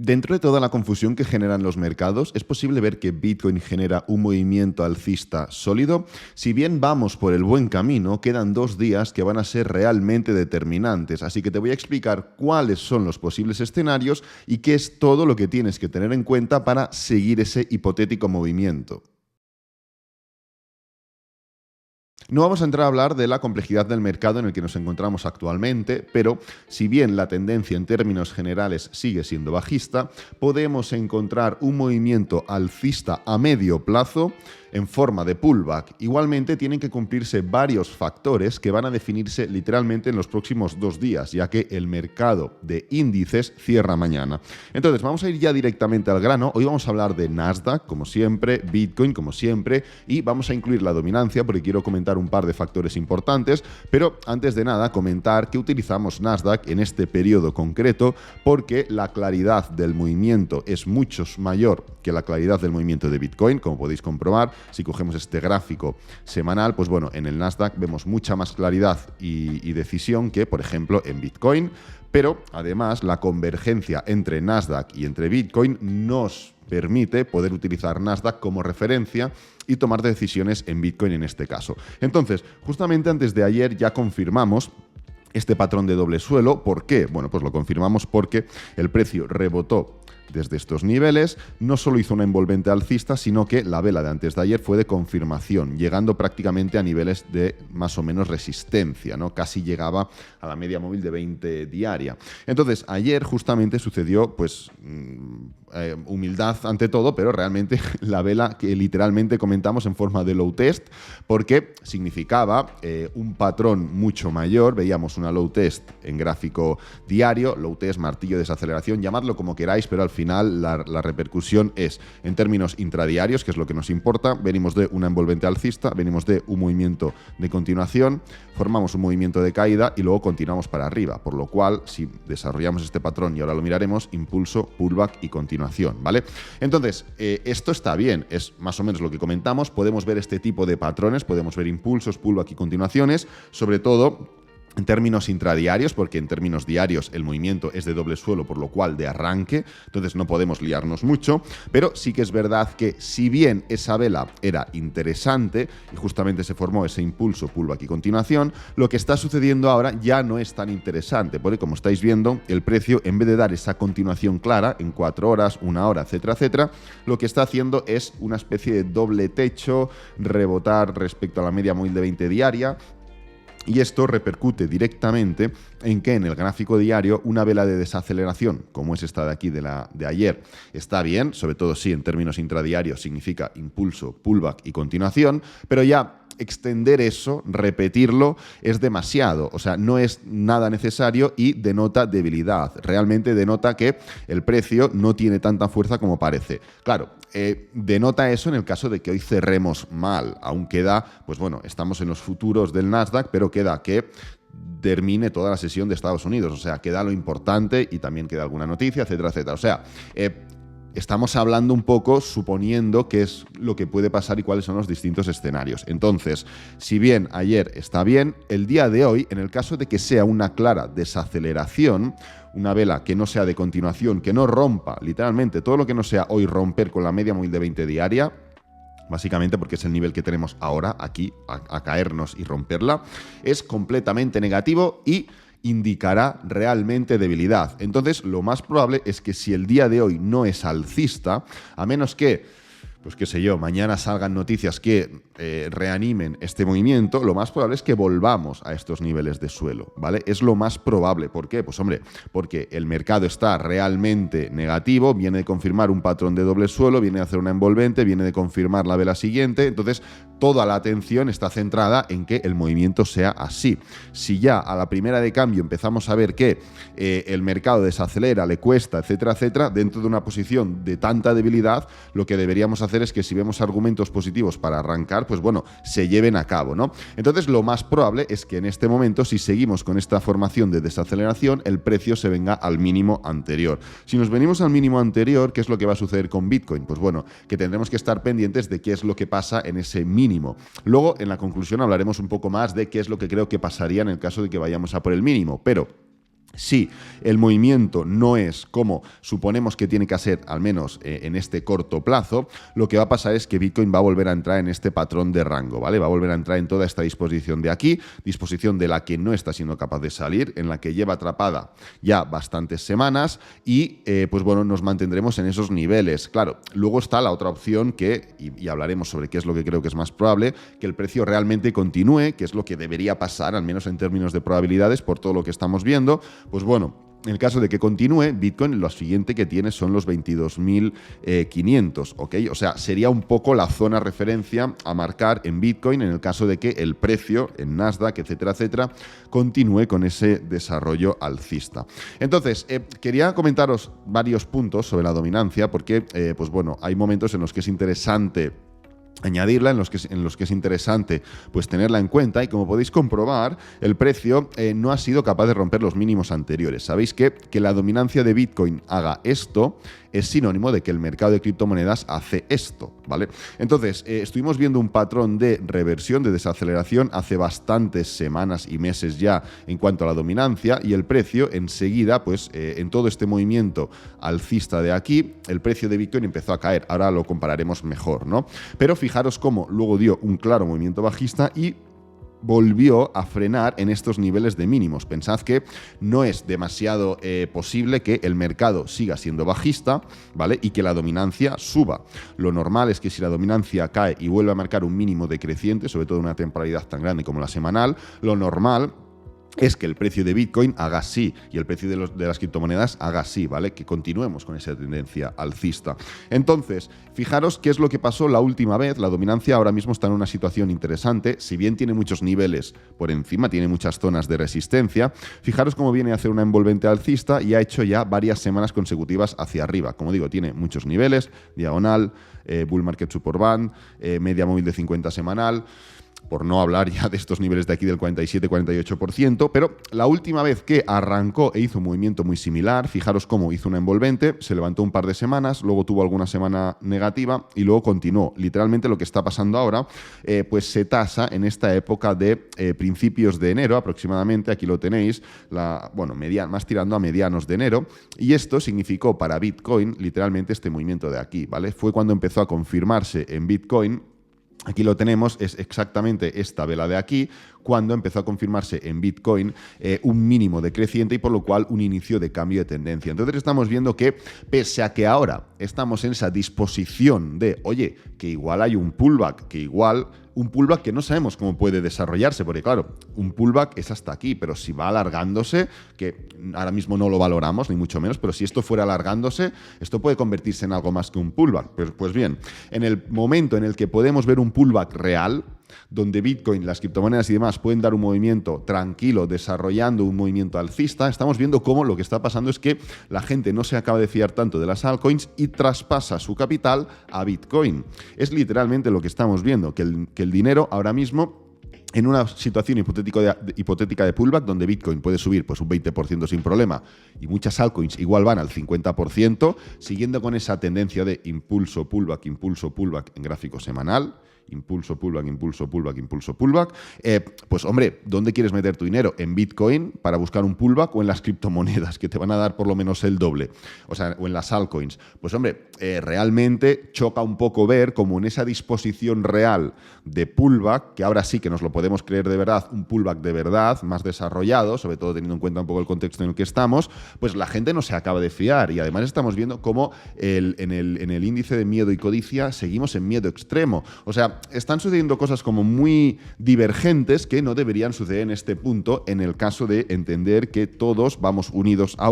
Dentro de toda la confusión que generan los mercados, es posible ver que Bitcoin genera un movimiento alcista sólido. Si bien vamos por el buen camino, quedan 2 días que van a ser realmente determinantes, así que te voy a explicar cuáles son los posibles escenarios y qué es todo lo que tienes que tener en cuenta para seguir ese hipotético movimiento. No vamos a entrar a hablar de la complejidad del mercado en el que nos encontramos actualmente, pero si bien la tendencia en términos generales sigue siendo bajista, podemos encontrar un movimiento alcista a medio plazo en forma de pullback. Igualmente tienen que cumplirse varios factores que van a definirse literalmente en los próximos 2 días, ya que el mercado de índices cierra mañana. Entonces vamos a ir ya directamente al grano. Hoy vamos a hablar de Nasdaq, como siempre, Bitcoin, como siempre, y vamos a incluir la dominancia porque quiero comentar un par de factores importantes, pero antes de nada comentar que utilizamos Nasdaq en este periodo concreto porque la claridad del movimiento es mucho mayor que la claridad del movimiento de Bitcoin, como podéis comprobar. Si cogemos este gráfico semanal, pues bueno, en el Nasdaq vemos mucha más claridad y decisión que, por ejemplo, en Bitcoin, pero además la convergencia entre Nasdaq y entre Bitcoin nos permite poder utilizar Nasdaq como referencia y tomar decisiones en Bitcoin en este caso. Entonces, justamente antes de ayer ya confirmamos este patrón de doble suelo. ¿Por qué? Bueno, pues lo confirmamos porque el precio rebotó desde estos niveles, no solo hizo una envolvente alcista, sino que la vela de antes de ayer fue de confirmación, llegando prácticamente a niveles de más o menos resistencia, ¿no? Casi llegaba a la media móvil de 20 diaria. Entonces, ayer justamente sucedió, pues, humildad ante todo, pero realmente la vela que literalmente comentamos en forma de low test, porque significaba un patrón mucho mayor. Veíamos una low test en gráfico diario, low test, martillo, desaceleración, llamadlo como queráis, pero al final la repercusión es en términos intradiarios, que es lo que nos importa. Venimos de una envolvente alcista, venimos de un movimiento de continuación, formamos un movimiento de caída y luego continuamos para arriba, por lo cual si desarrollamos este patrón, y ahora lo miraremos, impulso, pullback y continuación, ¿vale? Entonces, esto está bien, es más o menos lo que comentamos. Podemos ver este tipo de patrones, podemos ver impulsos, pullback y continuaciones, sobre todo en términos intradiarios, porque en términos diarios el movimiento es de doble suelo, por lo cual de arranque, entonces no podemos liarnos mucho, pero sí que es verdad que si bien esa vela era interesante y justamente se formó ese impulso, pullback y continuación, lo que está sucediendo ahora ya no es tan interesante, porque como estáis viendo, el precio, en vez de dar esa continuación clara en 4 horas, 1 hora, etcétera, etcétera, lo que está haciendo es una especie de doble techo, rebotar respecto a la media móvil de 20 diaria. Y esto repercute directamente en que en el gráfico diario una vela de desaceleración, como es esta de aquí de ayer, está bien, sobre todo si en términos intradiarios significa impulso, pullback y continuación, pero ya extender eso, repetirlo, es demasiado. O sea, no es nada necesario y denota debilidad. Realmente denota que el precio no tiene tanta fuerza como parece. Claro, denota eso en el caso de que hoy cerremos mal. Aún queda, pues bueno, estamos en los futuros del Nasdaq, pero queda que termine toda la sesión de Estados Unidos. O sea, queda lo importante y también queda alguna noticia, etcétera, etcétera. O sea, estamos hablando un poco suponiendo qué es lo que puede pasar y cuáles son los distintos escenarios. Entonces, si bien ayer está bien, el día de hoy, en el caso de que sea una clara desaceleración, una vela que no sea de continuación, que no rompa, literalmente, todo lo que no sea hoy romper con la media móvil de 20 diaria, básicamente porque es el nivel que tenemos ahora aquí, a caernos y romperla, es completamente negativo y indicará realmente debilidad. Entonces, lo más probable es que si el día de hoy no es alcista, a menos que, pues qué sé yo, mañana salgan noticias que reanimen este movimiento, lo más probable es que volvamos a estos niveles de suelo, ¿vale? Es lo más probable. ¿Por qué? Pues hombre, porque el mercado está realmente negativo, viene de confirmar un patrón de doble suelo, viene de hacer una envolvente, viene de confirmar la vela siguiente, entonces toda la atención está centrada en que el movimiento sea así. Si ya a la primera de cambio empezamos a ver que el mercado desacelera, le cuesta, etcétera, etcétera, dentro de una posición de tanta debilidad, lo que deberíamos hacer es que si vemos argumentos positivos para arrancar, pues bueno, se lleven a cabo, ¿no? Entonces, lo más probable es que en este momento, si seguimos con esta formación de desaceleración, el precio se venga al mínimo anterior. Si nos venimos al mínimo anterior, ¿qué es lo que va a suceder con Bitcoin? Pues bueno, que tendremos que estar pendientes de qué es lo que pasa en ese mínimo. Luego, en la conclusión, hablaremos un poco más de qué es lo que creo que pasaría en el caso de que vayamos a por el mínimo, pero Si el movimiento no es como suponemos que tiene que ser, al menos en este corto plazo, lo que va a pasar es que Bitcoin va a volver a entrar en este patrón de rango, ¿vale? Va a volver a entrar en toda esta disposición de aquí, disposición de la que no está siendo capaz de salir, en la que lleva atrapada ya bastantes semanas y, pues bueno, nos mantendremos en esos niveles. Claro, luego está la otra opción que, y hablaremos sobre qué es lo que creo que es más probable, que el precio realmente continúe, que es lo que debería pasar, al menos en términos de probabilidades, por todo lo que estamos viendo. Pues bueno, en el caso de que continúe, Bitcoin lo siguiente que tiene son los 22.500, ¿ok? O sea, sería un poco la zona referencia a marcar en Bitcoin en el caso de que el precio en Nasdaq, etcétera, etcétera, continúe con ese desarrollo alcista. Entonces, quería comentaros varios puntos sobre la dominancia porque, pues bueno, hay momentos en los que es interesante añadirla, en los que es interesante pues tenerla en cuenta, y como podéis comprobar, el precio no ha sido capaz de romper los mínimos anteriores. Sabéis que la dominancia de Bitcoin haga esto es sinónimo de que el mercado de criptomonedas hace esto, ¿vale? Entonces, estuvimos viendo un patrón de reversión, de desaceleración hace bastantes semanas y meses ya en cuanto a la dominancia, y el precio enseguida, pues en todo este movimiento alcista de aquí, el precio de Bitcoin empezó a caer. Ahora lo compararemos mejor, ¿no? Pero fijaros cómo luego dio un claro movimiento bajista y volvió a frenar en estos niveles de mínimos. Pensad que no es demasiado posible que el mercado siga siendo bajista, ¿vale? Y que la dominancia suba. Lo normal es que si la dominancia cae y vuelve a marcar un mínimo decreciente, sobre todo en una temporalidad tan grande como la semanal, lo normal es que el precio de Bitcoin haga así y el precio de las criptomonedas haga así, ¿vale? Que continuemos con esa tendencia alcista. Entonces, fijaros qué es lo que pasó la última vez. La dominancia ahora mismo está en una situación interesante. Si bien tiene muchos niveles por encima, tiene muchas zonas de resistencia, fijaros cómo viene a hacer una envolvente alcista y ha hecho ya varias semanas consecutivas hacia arriba. Como digo, tiene muchos niveles, diagonal, bull market support band, media móvil de 50 semanal, por no hablar ya de estos niveles de aquí del 47-48%, pero la última vez que arrancó e hizo un movimiento muy similar, fijaros cómo hizo una envolvente, se levantó un par de semanas, luego tuvo alguna semana negativa y luego continuó. Literalmente lo que está pasando ahora, pues se tasa en esta época de principios de enero aproximadamente, aquí lo tenéis, más tirando a medianos de enero, y esto significó para Bitcoin literalmente este movimiento de aquí, ¿vale? Fue cuando empezó a confirmarse en Bitcoin. Aquí lo tenemos, es exactamente esta vela de aquí, cuando empezó a confirmarse en Bitcoin un mínimo decreciente y por lo cual un inicio de cambio de tendencia. Entonces estamos viendo que pese a que ahora estamos en esa disposición de, oye, que igual hay un pullback, un pullback que no sabemos cómo puede desarrollarse, porque claro, un pullback es hasta aquí, pero si va alargándose, que ahora mismo no lo valoramos, ni mucho menos, pero si esto fuera alargándose, esto puede convertirse en algo más que un pullback. Pues bien, en el momento en el que podemos ver un pullback real, donde Bitcoin, las criptomonedas y demás pueden dar un movimiento tranquilo, desarrollando un movimiento alcista, estamos viendo cómo lo que está pasando es que la gente no se acaba de fiar tanto de las altcoins y traspasa su capital a Bitcoin. Es literalmente lo que estamos viendo, que el dinero ahora mismo, en una situación hipotética de pullback donde Bitcoin puede subir pues un 20% sin problema y muchas altcoins igual van al 50%, siguiendo con esa tendencia de impulso, pullback en gráfico semanal, impulso, pullback, impulso, pullback, impulso, pullback, pues hombre, ¿dónde quieres meter tu dinero? ¿En Bitcoin para buscar un pullback o en las criptomonedas que te van a dar por lo menos el doble? O sea, o en las altcoins. Pues hombre, realmente choca un poco ver como en esa disposición real de pullback, que ahora sí que nos lo podemos creer de verdad, un pullback de verdad, más desarrollado, sobre todo teniendo en cuenta un poco el contexto en el que estamos, pues la gente no se acaba de fiar y además estamos viendo cómo en el índice de miedo y codicia seguimos en miedo extremo. O sea, están sucediendo cosas como muy divergentes que no deberían suceder en este punto, en el caso de entender que todos vamos unidos a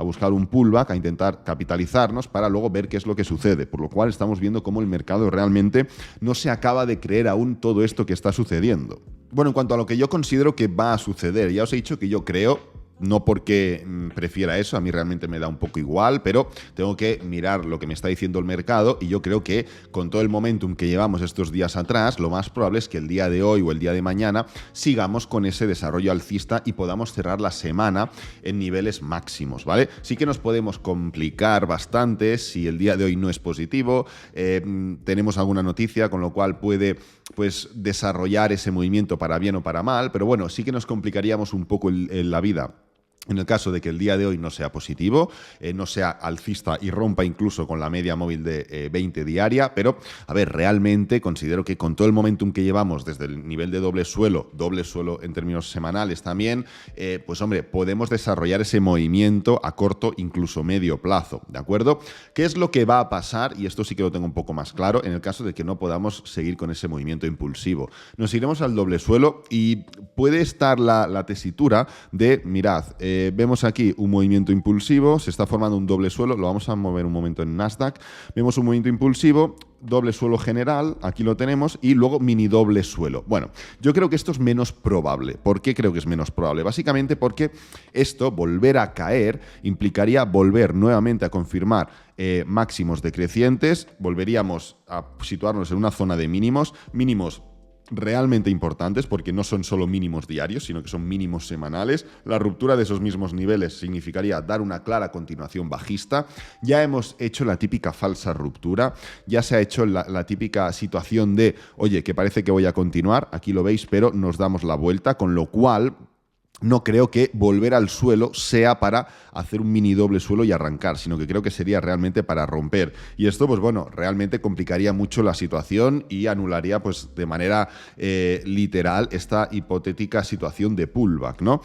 buscar un pullback, a intentar capitalizarnos para luego ver qué es lo que sucede. Por lo cual estamos viendo cómo el mercado realmente no se acaba de creer aún todo esto que está sucediendo. Bueno, en cuanto a lo que yo considero que va a suceder, ya os he dicho que yo creo, no porque prefiera eso, a mí realmente me da un poco igual, pero tengo que mirar lo que me está diciendo el mercado y yo creo que con todo el momentum que llevamos estos días atrás, lo más probable es que el día de hoy o el día de mañana sigamos con ese desarrollo alcista y podamos cerrar la semana en niveles máximos, ¿vale? Sí que nos podemos complicar bastante si el día de hoy no es positivo, tenemos alguna noticia con lo cual puede pues desarrollar ese movimiento para bien o para mal, pero bueno, sí que nos complicaríamos un poco la vida En el caso de que el día de hoy no sea positivo, no sea alcista y rompa incluso con la media móvil de 20 diaria, pero, a ver, realmente considero que con todo el momentum que llevamos desde el nivel de doble suelo en términos semanales también, pues hombre, podemos desarrollar ese movimiento a corto, incluso medio plazo, ¿de acuerdo? ¿Qué es lo que va a pasar? Y esto sí que lo tengo un poco más claro, en el caso de que no podamos seguir con ese movimiento impulsivo. Nos iremos al doble suelo y puede estar la tesitura de, mirad, vemos aquí un movimiento impulsivo, se está formando un doble suelo, lo vamos a mover un momento en Nasdaq, vemos un movimiento impulsivo, doble suelo general, aquí lo tenemos, y luego mini doble suelo. Bueno, yo creo que esto es menos probable. ¿Por qué creo que es menos probable? Básicamente porque esto, volver a caer, implicaría volver nuevamente a confirmar máximos decrecientes, volveríamos a situarnos en una zona de mínimos realmente importantes, porque no son solo mínimos diarios, sino que son mínimos semanales. La ruptura de esos mismos niveles significaría dar una clara continuación bajista. Ya hemos hecho la típica falsa ruptura, ya se ha hecho la típica situación de, oye, que parece que voy a continuar, aquí lo veis, pero nos damos la vuelta, con lo cual no creo que volver al suelo sea para hacer un mini doble suelo y arrancar, sino que creo que sería realmente para romper. Y esto, pues bueno, realmente complicaría mucho la situación y anularía, pues de manera literal, esta hipotética situación de pullback, ¿no?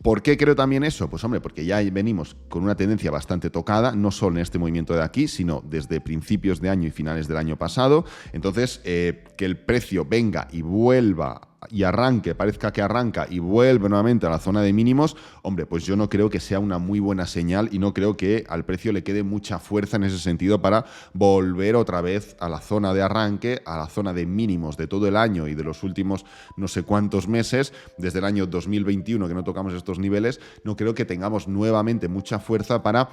¿Por qué creo también eso? Pues hombre, porque ya venimos con una tendencia bastante tocada, no solo en este movimiento de aquí, sino desde principios de año y finales del año pasado. Entonces, que el precio venga y vuelva y arranque, parezca que arranca y vuelve nuevamente a la zona de mínimos, hombre, pues yo no creo que sea una muy buena señal y no creo que al precio le quede mucha fuerza en ese sentido para volver otra vez a la zona de arranque, a la zona de mínimos de todo el año y de los últimos no sé cuántos meses, desde el año 2021 que no tocamos estos niveles. No creo que tengamos nuevamente mucha fuerza para...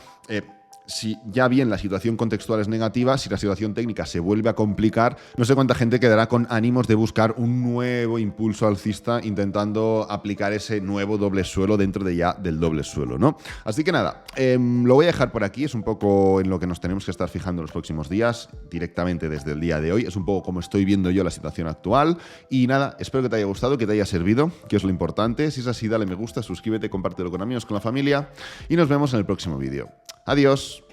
si ya bien la situación contextual es negativa, si la situación técnica se vuelve a complicar, no sé cuánta gente quedará con ánimos de buscar un nuevo impulso alcista intentando aplicar ese nuevo doble suelo dentro de ya del doble suelo, ¿no? Así que nada, lo voy a dejar por aquí, es un poco en lo que nos tenemos que estar fijando en los próximos días, directamente desde el día de hoy, es un poco como estoy viendo yo la situación actual y nada, espero que te haya gustado, que te haya servido, que es lo importante. Si es así, dale me gusta, suscríbete, compártelo con amigos, con la familia y nos vemos en el próximo vídeo. Adiós.